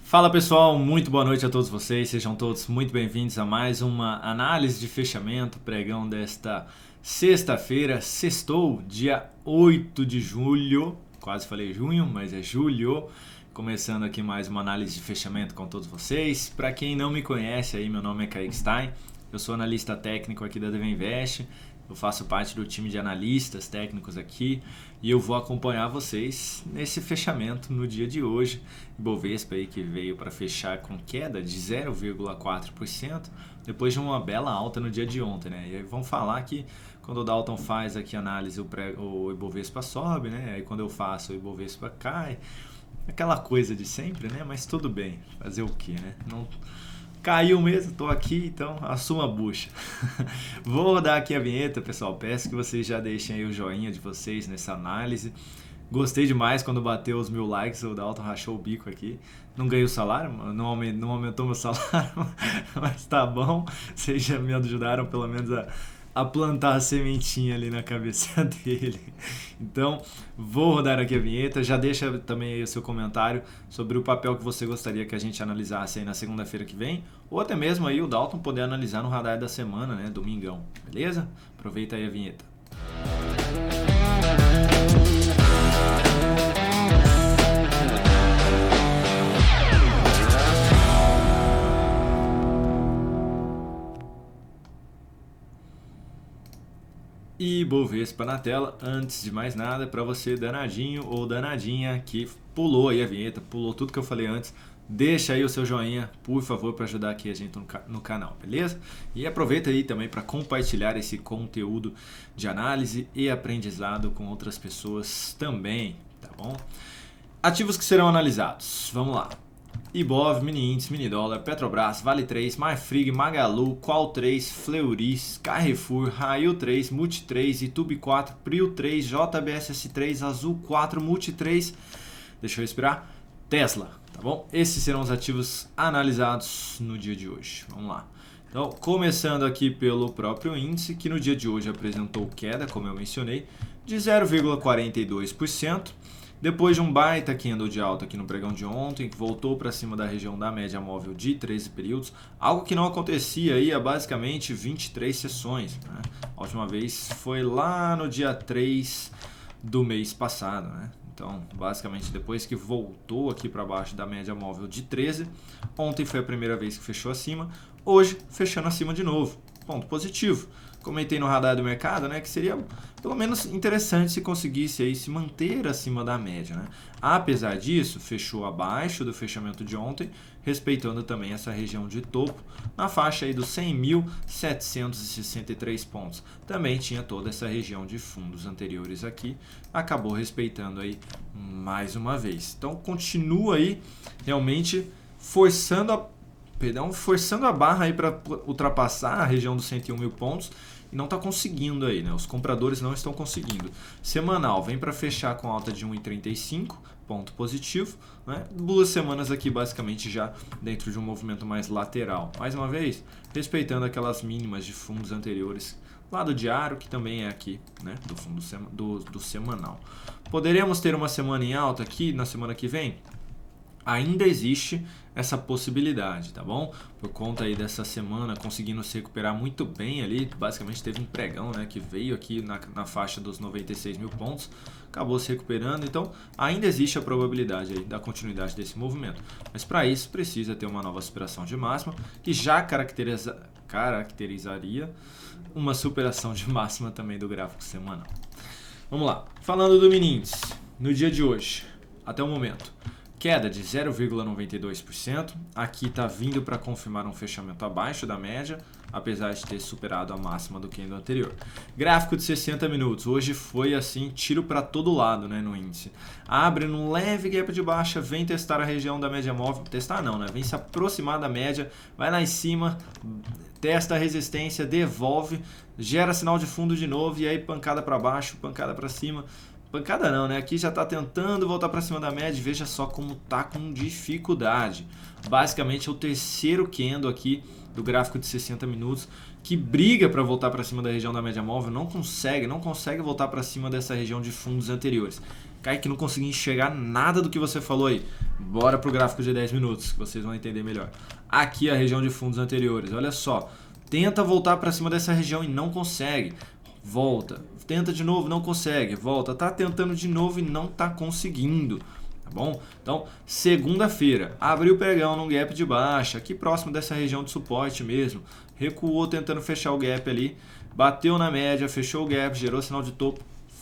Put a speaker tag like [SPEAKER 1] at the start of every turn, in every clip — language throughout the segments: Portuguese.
[SPEAKER 1] Fala pessoal, muito boa noite a todos vocês, sejam todos muito bem-vindos a mais uma análise de fechamento, pregão desta sexta-feira, sextou, dia 8 de julho, quase falei junho, mas é julho, começando aqui mais uma análise de fechamento com todos vocês. Para quem não me conhece, aí meu nome é Kaique Stein, eu sou analista técnico aqui da Devinvest. Eu faço parte do time de analistas técnicos aqui e eu vou acompanhar vocês nesse fechamento no dia de hoje. Ibovespa aí que veio para fechar com queda de 0,4% depois de uma bela alta no dia de ontem, né? E aí vamos falar que quando o Dalton faz aqui a análise o Ibovespa sobe, né? Aí quando eu faço o Ibovespa cai. Aquela coisa de sempre, né? Mas tudo bem, fazer o que, né? Não... Caiu mesmo, tô aqui, então assuma a bucha. Vou rodar aqui a vinheta, pessoal. Peço que vocês já deixem aí o joinha de vocês nessa análise. Gostei demais quando bateu os 1000 likes, o Dalton rachou o bico aqui. Não ganhei o salário, não aumentou meu salário, mas tá bom. Vocês já me ajudaram pelo menos a plantar a sementinha ali na cabeça dele. Então, vou rodar aqui a vinheta. Já deixa também aí o seu comentário sobre o papel que você gostaria que a gente analisasse aí na segunda-feira que vem, ou até mesmo aí o Dalton poder analisar no radar da semana, né, domingão, beleza? Aproveita aí a vinheta. E Ibovespa na tela. Antes de mais nada, para você danadinho ou danadinha que pulou aí a vinheta, pulou tudo que eu falei antes, deixa aí o seu joinha, por favor, para ajudar aqui a gente no canal, beleza? E aproveita aí também para compartilhar esse conteúdo de análise e aprendizado com outras pessoas também, tá bom? Ativos que serão analisados, vamos lá. Ibov, Mini Índice, Mini Dólar, Petrobras, Vale 3, Marfrig, Magalu, Qual 3, Fleury, Carrefour, Raio 3, Multi 3, Itube 4, Prio 3, JBSS 3, Azul 4, Multi 3, deixa eu respirar, Tesla, tá bom? Esses serão os ativos analisados no dia de hoje, vamos lá. Então, começando aqui pelo próprio índice, que no dia de hoje apresentou queda, como eu mencionei, de 0,42%. Depois de um baita candle de alta aqui no pregão de ontem, que voltou para cima da região da média móvel de 13 períodos, algo que não acontecia aí há basicamente 23 sessões. Né? A última vez foi lá no dia 3 do mês passado. Né? Então, basicamente, depois que voltou aqui para baixo da média móvel de 13, ontem foi a primeira vez que fechou acima, hoje fechando acima de novo. Ponto positivo. Comentei no radar do mercado, né, que seria pelo menos interessante se conseguisse aí se manter acima da média, né? Apesar disso, fechou abaixo do fechamento de ontem, respeitando também essa região de topo, na faixa aí dos 100.763 pontos. Também tinha toda essa região de fundos anteriores aqui, acabou respeitando aí mais uma vez. Então continua aí realmente forçando a barra aí para ultrapassar a região dos 101 mil pontos e não está conseguindo aí, né? Os compradores não estão conseguindo. Semanal vem para fechar com alta de 1,35, ponto positivo, né? 2 semanas aqui basicamente já dentro de um movimento mais lateral. Mais uma vez, respeitando aquelas mínimas de fundos anteriores lá do diário, que também é aqui, né? Do fundo do semanal. Poderemos ter uma semana em alta aqui na semana que vem? Ainda existe essa possibilidade, tá bom? Por conta aí dessa semana conseguindo se recuperar muito bem ali, basicamente teve um pregão, né, que veio aqui na faixa dos 96 mil pontos, acabou se recuperando, então ainda existe a probabilidade aí da continuidade desse movimento. Mas para isso precisa ter uma nova superação de máxima, que já caracterizaria uma superação de máxima também do gráfico semanal. Vamos lá, falando do mini índice, no dia de hoje, até o momento. Queda de 0,92%, aqui está vindo para confirmar um fechamento abaixo da média, apesar de ter superado a máxima do candle anterior. Gráfico de 60 minutos, hoje foi assim, tiro para todo lado, né, no índice. Abre num leve gap de baixa, vem testar a região da média móvel, testar não, né, vem se aproximar da média, vai lá em cima, testa a resistência, devolve, gera sinal de fundo de novo e aí pancada para baixo, pancada para cima. Pancada não, né? Aqui já está tentando voltar para cima da média. Veja só como tá com dificuldade. Basicamente é o terceiro candle aqui do gráfico de 60 minutos que briga para voltar para cima da região da média móvel. Não consegue voltar para cima dessa região de fundos anteriores. Kaique, não consegui enxergar nada do que você falou aí. Bora pro gráfico de 10 minutos, que vocês vão entender melhor. Aqui a região de fundos anteriores, olha só. Tenta voltar para cima dessa região e não consegue. Volta. Tenta de novo, não consegue. Volta. Tá tentando de novo e não tá conseguindo. Tá bom? Então, segunda-feira, abriu o pregão num gap de baixa, aqui próximo dessa região de suporte mesmo. Recuou tentando fechar o gap ali. Bateu na média, fechou o gap, gerou sinal de topo.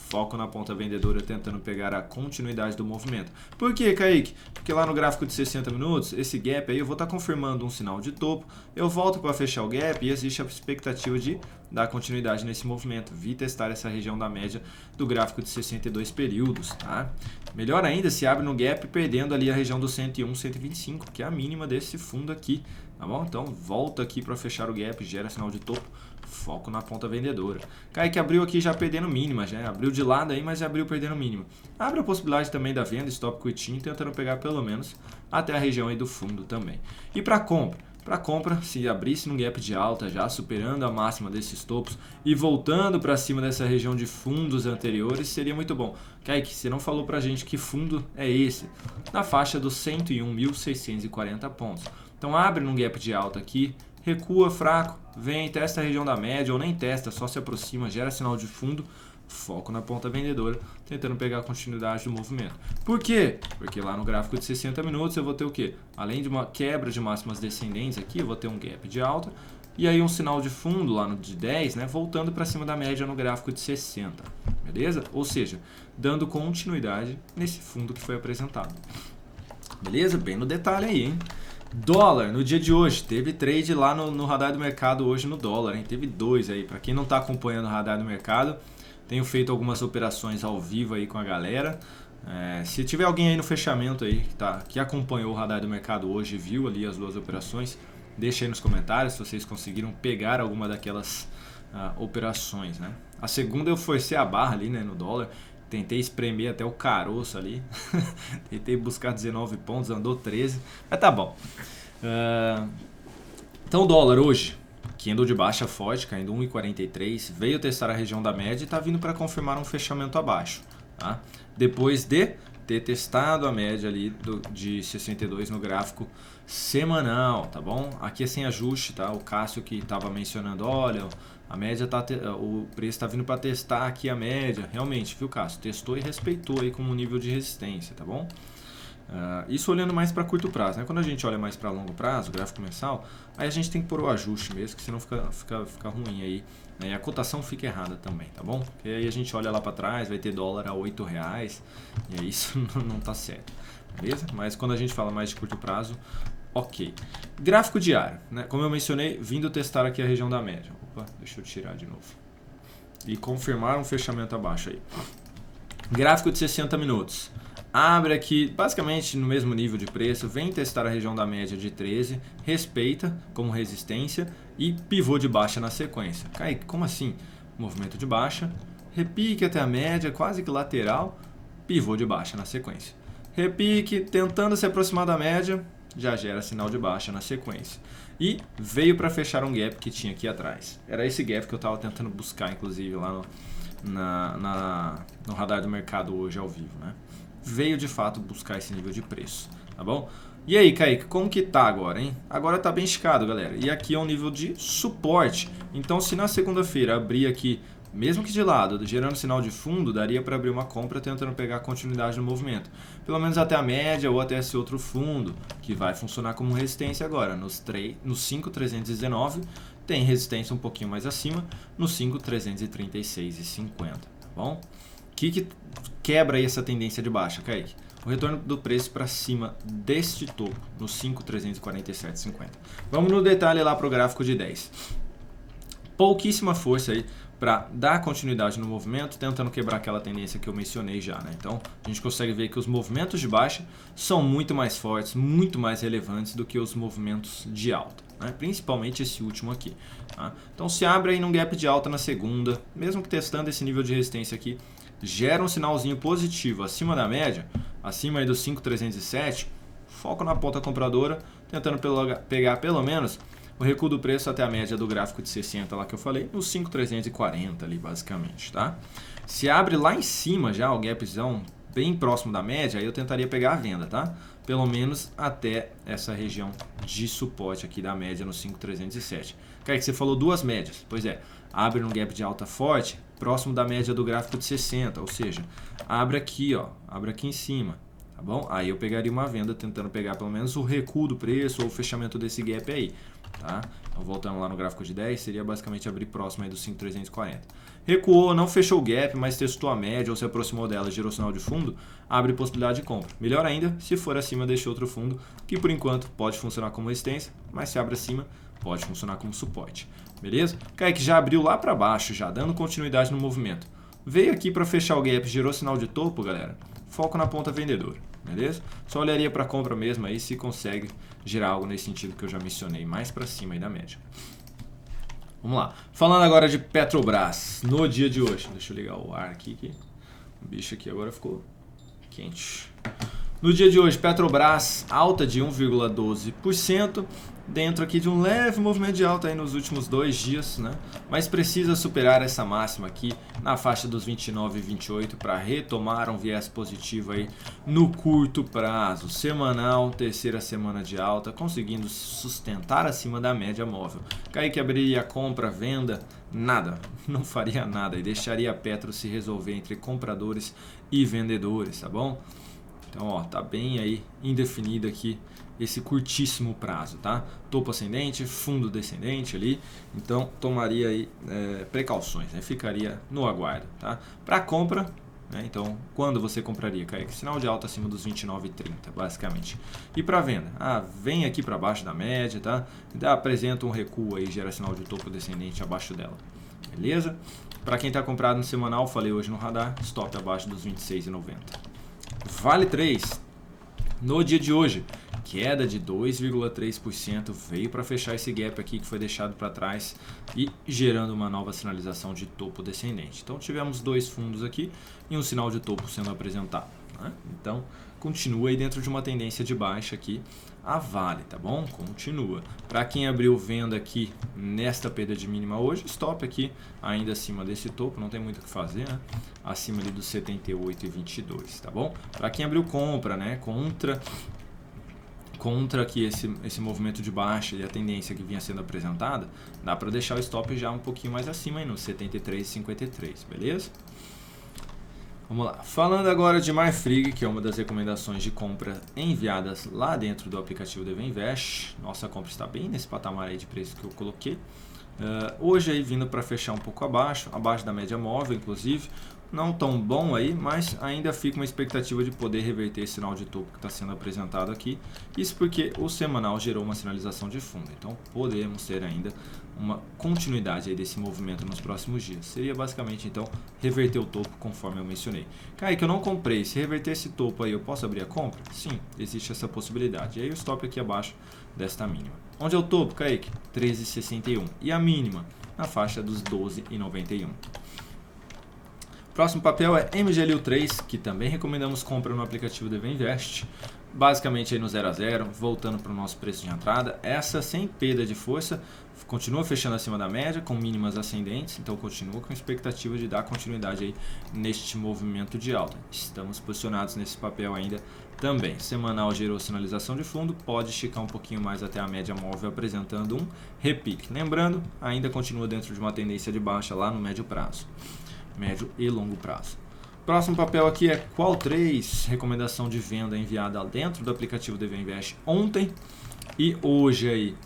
[SPEAKER 1] Foco na ponta vendedora tentando pegar a continuidade do movimento. Por que, Kaique? Porque lá no gráfico de 60 minutos, esse gap aí eu vou estar confirmando um sinal de topo, eu volto para fechar o gap e existe a expectativa de dar continuidade nesse movimento. Vi testar essa região da média do gráfico de 62 períodos. Tá? Melhor ainda se abre no gap perdendo ali a região do 101, 125, que é a mínima desse fundo aqui. Tá bom? Então volta aqui para fechar o gap, gera sinal de topo. Foco na ponta vendedora. Kaique abriu aqui já perdendo mínima, já abriu de lado aí, mas já abriu perdendo mínima. Abre a possibilidade também da venda, stop quitinho, tentando pegar pelo menos até a região aí do fundo também. E para compra? Para compra, se abrisse num gap de alta já, superando a máxima desses topos e voltando para cima dessa região de fundos anteriores, seria muito bom. Kaique, você não falou pra gente que fundo é esse? Na faixa dos 101.640 pontos. Então abre num gap de alta aqui, recua fraco, vem, testa a região da média ou nem testa, só se aproxima, gera sinal de fundo, foco na ponta vendedora, tentando pegar a continuidade do movimento. Por quê? Porque lá no gráfico de 60 minutos eu vou ter o quê? Além de uma quebra de máximas descendentes aqui, eu vou ter um gap de alta e aí um sinal de fundo lá no de 10, né, voltando para cima da média no gráfico de 60, beleza? Ou seja, dando continuidade nesse fundo que foi apresentado. Beleza? Bem no detalhe aí, hein? Dólar, no dia de hoje, teve trade lá no radar do mercado hoje no dólar, hein? Teve 2 aí. Para quem não está acompanhando o radar do mercado, tenho feito algumas operações ao vivo aí com a galera. Se tiver alguém aí no fechamento aí que acompanhou o radar do mercado hoje e viu ali as 2 operações, deixa aí nos comentários se vocês conseguiram pegar alguma daquelas operações, né? A segunda eu forcei a barra ali, né, no dólar. Tentei espremer até o caroço ali. Tentei buscar 19 pontos, andou 13. Mas tá bom. Então o dólar hoje, que andou de baixa forte, caindo 1,43, veio testar a região da média e está vindo para confirmar um fechamento abaixo. Tá? Depois de ter testado a média ali de 62 no gráfico semanal, tá bom? Aqui é sem ajuste, tá? O Cássio que estava mencionando, olha, a média o preço está vindo para testar aqui a média. Realmente, viu, Cássio? Testou e respeitou aí como nível de resistência, tá bom? Isso olhando mais para curto prazo, né? Quando a gente olha mais para longo prazo, gráfico mensal, aí a gente tem que pôr o ajuste mesmo, que senão fica ruim aí, né? E a cotação fica errada também, tá bom? Porque aí a gente olha lá para trás, vai ter dólar a R$8, e aí isso não tá certo, beleza? Mas quando a gente fala mais de curto prazo, ok. Gráfico diário, né? Como eu mencionei, vindo testar aqui a região da média. Opa, deixa eu tirar de novo. E confirmar um fechamento abaixo aí. Gráfico de 60 minutos. Abre aqui basicamente no mesmo nível de preço, vem testar a região da média de 13, respeita como resistência e pivô de baixa na sequência. Kaique, como assim? Movimento de baixa, repique até a média, quase que lateral, pivô de baixa na sequência. Repique, tentando se aproximar da média, já gera sinal de baixa na sequência. E veio para fechar um gap que tinha aqui atrás. Era esse gap que eu estava tentando buscar, inclusive, lá no radar do mercado hoje ao vivo, né? Veio de fato buscar esse nível de preço, tá bom? E aí, Kaique, como que tá agora, hein? Agora tá bem esticado, galera. E aqui é um nível de suporte. Então, se na segunda-feira abrir aqui, mesmo que de lado, gerando sinal de fundo, daria para abrir uma compra tentando pegar continuidade no movimento. Pelo menos até a média ou até esse outro fundo, que vai funcionar como resistência agora. No 5.319 tem resistência um pouquinho mais acima, no 5.336,50, tá bom? O que quebra aí essa tendência de baixa, Kaique? O retorno do preço para cima deste topo, no 5.347,50. Vamos no detalhe lá para o gráfico de 10. Pouquíssima força aí para dar continuidade no movimento, tentando quebrar aquela tendência que eu mencionei já, né? Então, a gente consegue ver que os movimentos de baixa são muito mais fortes, muito mais relevantes do que os movimentos de alta, né? Principalmente esse último aqui, tá? Então, se abre aí num gap de alta na segunda, mesmo que testando esse nível de resistência aqui, gera um sinalzinho positivo acima da média, acima aí do 5.307, foco na ponta compradora, tentando pegar pelo menos o recuo do preço até a média do gráfico de 60 lá que eu falei, no 5.340 ali basicamente, tá? Se abre lá em cima já o gapzão bem próximo da média, aí eu tentaria pegar a venda, tá? Pelo menos até essa região de suporte aqui da média no 5.307. Kaique, você falou duas médias. Pois é, abre num gap de alta forte, próximo da média do gráfico de 60, ou seja, abre aqui, ó, abre aqui em cima, tá bom? Aí eu pegaria uma venda tentando pegar pelo menos o recuo do preço ou o fechamento desse gap aí, tá? Então voltando lá no gráfico de 10, seria basicamente abrir próximo aí do 5.340. Recuou, não fechou o gap, mas testou a média ou se aproximou dela, gerou sinal de fundo, abre possibilidade de compra. Melhor ainda, se for acima, deixa outro fundo, que por enquanto pode funcionar como resistência, mas se abre acima, pode funcionar como suporte. Beleza? Kaique já abriu lá para baixo, já dando continuidade no movimento. Veio aqui para fechar o gap, gerou sinal de topo, galera. Foco na ponta vendedora, beleza? Só olharia para compra mesmo aí se consegue gerar algo nesse sentido que eu já mencionei, mais para cima aí da média. Vamos lá. Falando agora de Petrobras, no dia de hoje. Deixa eu ligar o ar aqui, que o bicho aqui agora ficou quente. No dia de hoje, Petrobras alta de 1,12%, dentro aqui de um leve movimento de alta aí nos últimos 2 dias, né? Mas precisa superar essa máxima aqui na faixa dos 29 e 28 para retomar um viés positivo aí no curto prazo. Semanal, terceira semana de alta, conseguindo sustentar acima da média móvel. Kaique abriria compra, venda, nada, não faria nada e deixaria a Petro se resolver entre compradores e vendedores, tá bom? Então, ó, tá bem aí indefinido aqui esse curtíssimo prazo, tá? Topo ascendente, fundo descendente ali, então tomaria aí precauções, né? Ficaria no aguardo, tá? Para compra, né? Então, quando você compraria, Kaique? Sinal de alta acima dos 29,30, basicamente. E para venda? Vem aqui para baixo da média, tá? Apresenta um recuo aí, gera sinal de topo descendente abaixo dela, beleza? Para quem tá comprado no semanal, falei hoje no radar, stop abaixo dos 26,90. Vale 3, no dia de hoje, queda de 2,3%, veio para fechar esse gap aqui que foi deixado para trás e gerando uma nova sinalização de topo descendente. Então tivemos 2 fundos aqui e um sinal de topo sendo apresentado, né? Então continua aí dentro de uma tendência de baixa aqui a Vale, tá bom? Continua. Para quem abriu venda aqui nesta perda de mínima hoje, stop aqui ainda acima desse topo, não tem muito o que fazer, né? Acima ali dos 78,22, tá bom? Para quem abriu compra, né? Contra aqui esse movimento de baixa e a tendência que vinha sendo apresentada, dá para deixar o stop já um pouquinho mais acima aí no 73,53, beleza? Vamos lá. Falando agora de Marfrig, que é uma das recomendações de compra enviadas lá dentro do aplicativo DVInvest. Nossa compra está bem nesse patamar aí de preço que eu coloquei. Hoje aí vindo para fechar um pouco abaixo da média móvel, inclusive. Não tão bom aí, mas ainda fica uma expectativa de poder reverter esse sinal de topo que está sendo apresentado aqui. Isso porque o semanal gerou uma sinalização de fundo. Então podemos ter ainda uma continuidade aí desse movimento nos próximos dias. Seria basicamente então reverter o topo conforme eu mencionei. Kaique, eu não comprei. Se reverter esse topo aí, eu posso abrir a compra? Sim, existe essa possibilidade. E aí o stop aqui abaixo desta mínima. Onde é o topo, Kaique? 13,61. E a mínima? Na faixa dos 12,91. Próximo papel é MGLU3, que também recomendamos compra no aplicativo DVInvest. Basicamente aí no 0 a 0, voltando para o nosso preço de entrada. Essa sem perda de força, continua fechando acima da média, com mínimas ascendentes. Então continua com expectativa de dar continuidade aí neste movimento de alta. Estamos posicionados nesse papel ainda também. Semanal gerou sinalização de fundo, pode esticar um pouquinho mais até a média móvel apresentando um repique. Lembrando, ainda continua dentro de uma tendência de baixa lá no médio prazo. Médio e longo prazo. Próximo papel aqui é Qual3, recomendação de venda enviada dentro do aplicativo DVInvest ontem e hoje aí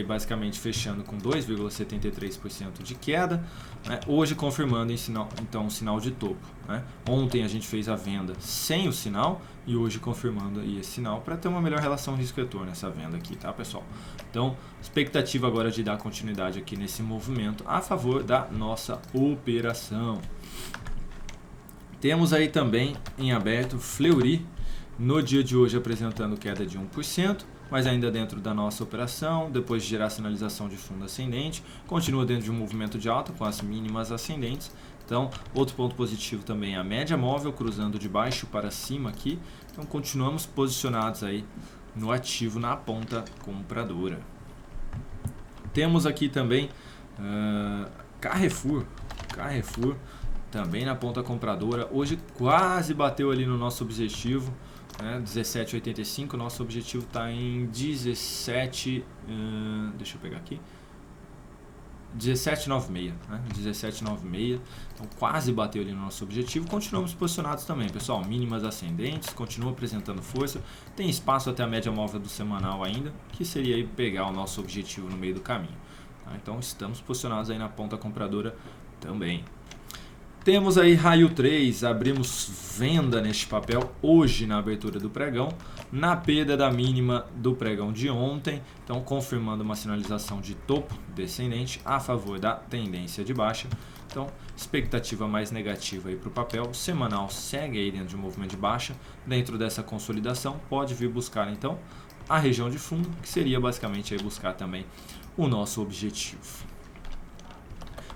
[SPEAKER 1] basicamente fechando com 2,73% de queda, né? Hoje confirmando então um sinal de topo, né? Ontem a gente fez a venda sem o sinal e hoje confirmando aí esse sinal para ter uma melhor relação risco-retorno nessa venda aqui, tá, pessoal? Então, expectativa agora de dar continuidade aqui nesse movimento a favor da nossa operação. Temos aí também em aberto Fleury, no dia de hoje apresentando queda de 1%, mas ainda dentro da nossa operação, depois de gerar sinalização de fundo ascendente, continua dentro de um movimento de alta com as mínimas ascendentes. Então, outro ponto positivo também é a média móvel cruzando de baixo para cima aqui. Então, continuamos posicionados aí no ativo na ponta compradora. Temos aqui também Carrefour também na ponta compradora. Hoje quase bateu ali no nosso objetivo, né? 17,85. Nosso objetivo está em 17. Deixa eu pegar aqui. 17,96, né? 17,96. Então quase bateu ali no nosso objetivo. Continuamos posicionados também, pessoal. Mínimas ascendentes, continua apresentando força. Tem espaço até a média móvel do semanal ainda, que seria aí pegar o nosso objetivo no meio do caminho. Tá? Então estamos posicionados aí na ponta compradora também. Temos aí raio 3, abrimos venda neste papel hoje na abertura do pregão, na perda da mínima do pregão de ontem, então confirmando uma sinalização de topo descendente a favor da tendência de baixa. Então, expectativa mais negativa aí para o papel, semanal segue aí dentro de um movimento de baixa, dentro dessa consolidação pode vir buscar então a região de fundo, que seria basicamente aí buscar também o nosso objetivo.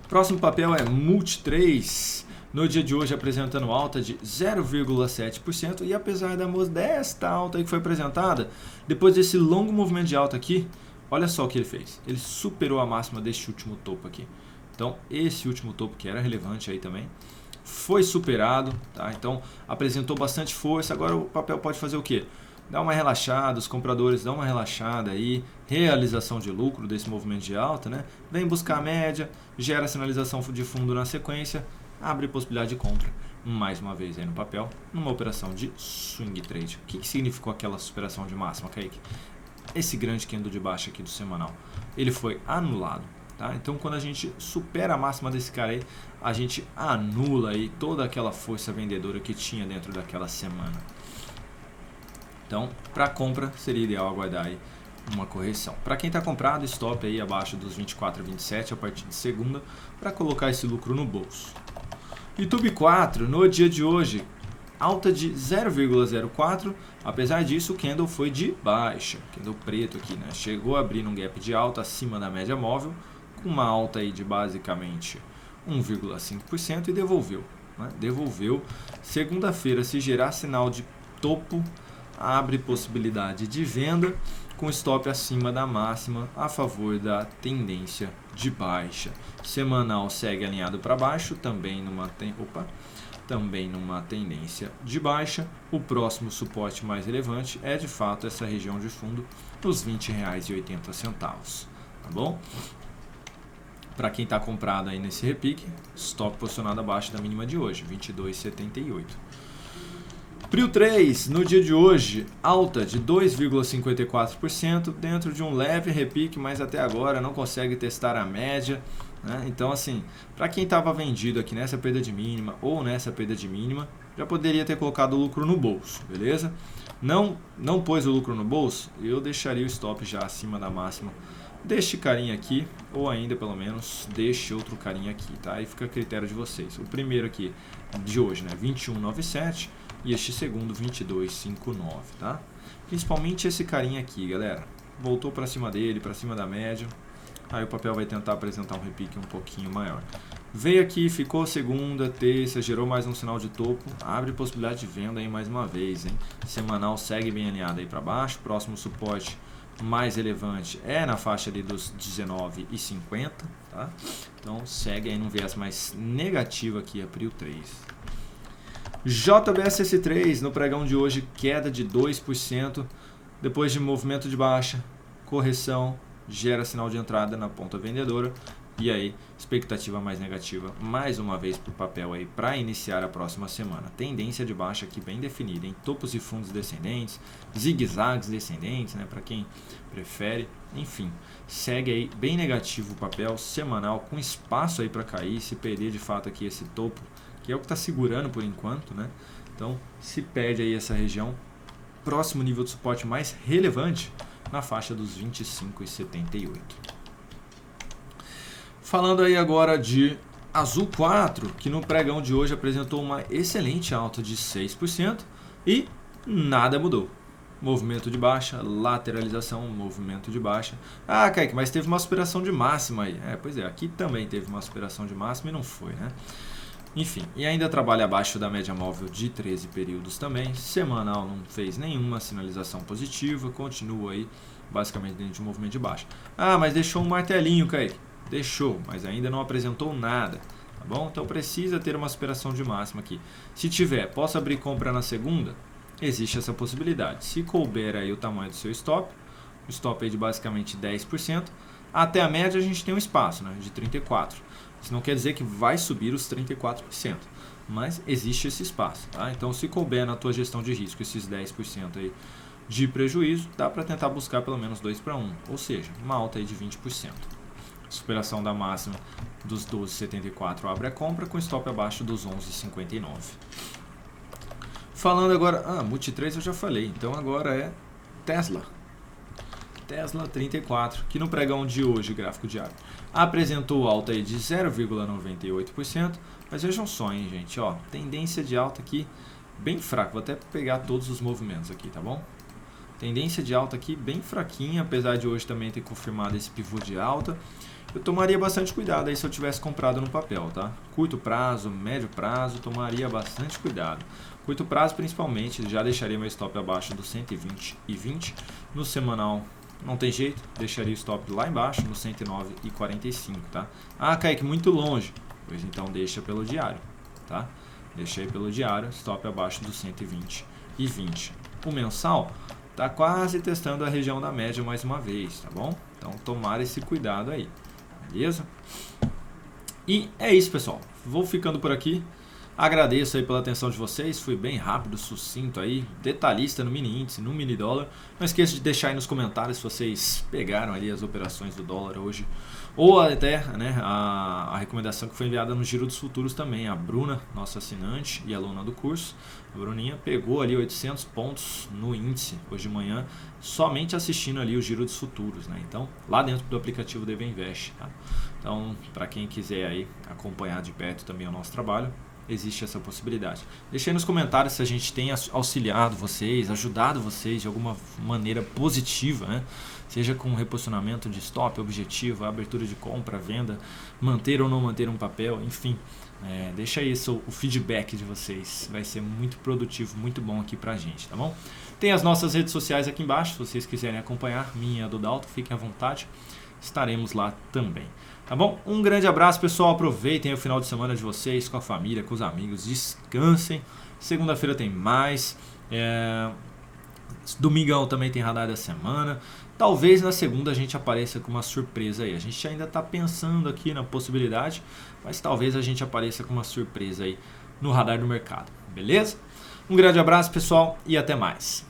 [SPEAKER 1] Próximo papel é Multi 3, no dia de hoje apresentando alta de 0,7% e apesar da modesta alta aí que foi apresentada, depois desse longo movimento de alta aqui, olha só o que ele fez, ele superou a máxima deste último topo aqui. Então esse último topo que era relevante aí também, foi superado, tá? Então apresentou bastante força, agora o papel pode fazer o quê? Dá uma relaxada, os compradores dão uma relaxada aí, realização de lucro desse movimento de alta, né? Vem buscar a média, gera sinalização de fundo na sequência, abre possibilidade de compra, mais uma vez aí no papel, numa operação de swing trade. O que significou aquela superação de máxima, Kaique? Esse grande candle de baixa aqui do semanal, ele foi anulado, tá? Então quando a gente supera a máxima desse cara aí, a gente anula aí toda aquela força vendedora que tinha dentro daquela semana. Então, para compra seria ideal aguardar aí uma correção. Para quem está comprado, stop aí abaixo dos 24,27 a partir de segunda para colocar esse lucro no bolso. YouTube 4, no dia de hoje, alta de 0,04, apesar disso o candle foi de baixa, candle preto aqui, né? Chegou a abrir num gap de alta acima da média móvel, com uma alta aí de basicamente 1,5% e devolveu, né? Devolveu. Segunda-feira, se gerar sinal de topo, abre possibilidade de venda com stop acima da máxima a favor da tendência de baixa. Semanal segue alinhado para baixo, também numa tendência de baixa. O próximo suporte mais relevante é de fato essa região de fundo dos R$ 20,80, tá bom? Para quem está comprado aí nesse repique, stop posicionado abaixo da mínima de hoje, 22,78. Prio 3, no dia de hoje, alta de 2,54% dentro de um leve repique, mas até agora não consegue testar a média, né? Então assim, para quem estava vendido aqui nessa perda de mínima ou nessa perda de mínima, já poderia ter colocado o lucro no bolso, beleza? Não pôs o lucro no bolso, eu deixaria o stop já acima da máxima deste carinha aqui, ou ainda pelo menos deixe outro carinha aqui, tá? Aí fica a critério de vocês. O primeiro aqui de hoje, né, 21,97 e este segundo 22,59, tá? Principalmente esse carinha aqui, galera. Voltou para cima dele, para cima da média. Aí o papel vai tentar apresentar um repique um pouquinho maior. Veio aqui, ficou segunda, terça, gerou mais um sinal de topo, abre possibilidade de venda aí mais uma vez, hein? Semanal segue bem alinhado aí para baixo, próximo suporte mais relevante é na faixa ali dos 19,50, tá? Então segue aí num viés mais negativo aqui a Prio 3. JBSS3 no pregão de hoje, queda de 2%, depois de movimento de baixa, correção, gera sinal de entrada na ponta vendedora e aí expectativa mais negativa mais uma vez para o papel aí para iniciar a próxima semana. Tendência de baixa aqui bem definida, em topos e fundos descendentes, zigue-zagues descendentes, né, para quem prefere, enfim, segue aí bem negativo o papel semanal com espaço aí para cair, se perder de fato aqui esse topo, que é o que está segurando por enquanto, né? Então se perde aí essa região, próximo nível de suporte mais relevante na faixa dos 25,78. Falando aí agora de Azul 4, que no pregão de hoje apresentou uma excelente alta de 6% e nada mudou. Movimento de baixa, lateralização, movimento de baixa. Ah, Kaique, mas teve uma superação de máxima aí. Pois é, aqui também teve uma superação de máxima e não foi, né? Enfim, e ainda trabalha abaixo da média móvel de 13 períodos também. Semanal não fez nenhuma sinalização positiva, continua aí basicamente dentro de um movimento de baixa. Ah, mas deixou um martelinho, Kaique. Deixou, mas ainda não apresentou nada. tá bom? Então precisa ter uma superação de máxima aqui. Se tiver, posso abrir compra na segunda? Existe essa possibilidade. Se couber aí o tamanho do seu stop, o stop é de basicamente 10%, até a média a gente tem um espaço, né, de 34%. Isso não quer dizer que vai subir os 34%, mas existe esse espaço. Tá? Então se couber na tua gestão de risco esses 10% aí de prejuízo, dá para tentar buscar pelo menos 2-1, ou seja, uma alta aí de 20%. Superação da máxima dos 12,74 abre a compra com stop abaixo dos 11,59. Falando agora, Multitrade eu já falei, então agora é Tesla. Tesla 34, que no pregão de hoje, gráfico diário, apresentou alta aí de 0,98%, mas vejam só, hein, gente, ó, tendência de alta aqui bem fraca, vou até pegar todos os movimentos aqui, tá bom? Tendência de alta aqui bem fraquinha, apesar de hoje também ter confirmado esse pivô de alta. Eu tomaria bastante cuidado aí se eu tivesse comprado no papel, tá? Curto prazo, médio prazo, tomaria bastante cuidado. Curto prazo principalmente, já deixaria meu stop abaixo do 120,20. No semanal não tem jeito, deixaria o stop lá embaixo no 109,45, tá? Kaique, muito longe. Pois então deixa pelo diário, tá? Deixei pelo diário, stop abaixo do 120,20. O mensal tá quase testando a região da média mais uma vez, tá bom? Então tomar esse cuidado aí, beleza? E é isso, pessoal. Vou ficando por aqui. Agradeço aí pela atenção de vocês, fui bem rápido, sucinto aí, detalhista no mini índice, no mini dólar. Não esqueça de deixar aí nos comentários se vocês pegaram ali as operações do dólar hoje, ou até, né, a recomendação que foi enviada no Giro dos Futuros também. A Bruna, nossa assinante e aluna do curso, a Bruninha pegou ali 800 pontos no índice hoje de manhã, somente assistindo ali o Giro dos Futuros, né? Então, lá dentro do aplicativo DV Invest, tá? Então, para quem quiser aí acompanhar de perto também o nosso trabalho, existe essa possibilidade. Deixe aí nos comentários se a gente tem auxiliado vocês, ajudado vocês de alguma maneira positiva, né? Seja com reposicionamento de stop, objetivo, abertura de compra, venda, manter ou não manter um papel, enfim. Deixa aí o feedback de vocês, vai ser muito produtivo, muito bom aqui pra gente, tá bom? Tem as nossas redes sociais aqui embaixo, se vocês quiserem acompanhar, minha e a do Dalton, fiquem à vontade, estaremos lá também. Tá bom? Um grande abraço, pessoal. Aproveitem o final de semana de vocês com a família, com os amigos. Descansem. Segunda-feira tem mais. Domingão também tem radar da semana. Talvez na segunda a gente apareça com uma surpresa aí. A gente ainda está pensando aqui na possibilidade, mas talvez a gente apareça com uma surpresa aí no radar do mercado. Beleza? Um grande abraço, pessoal, e até mais.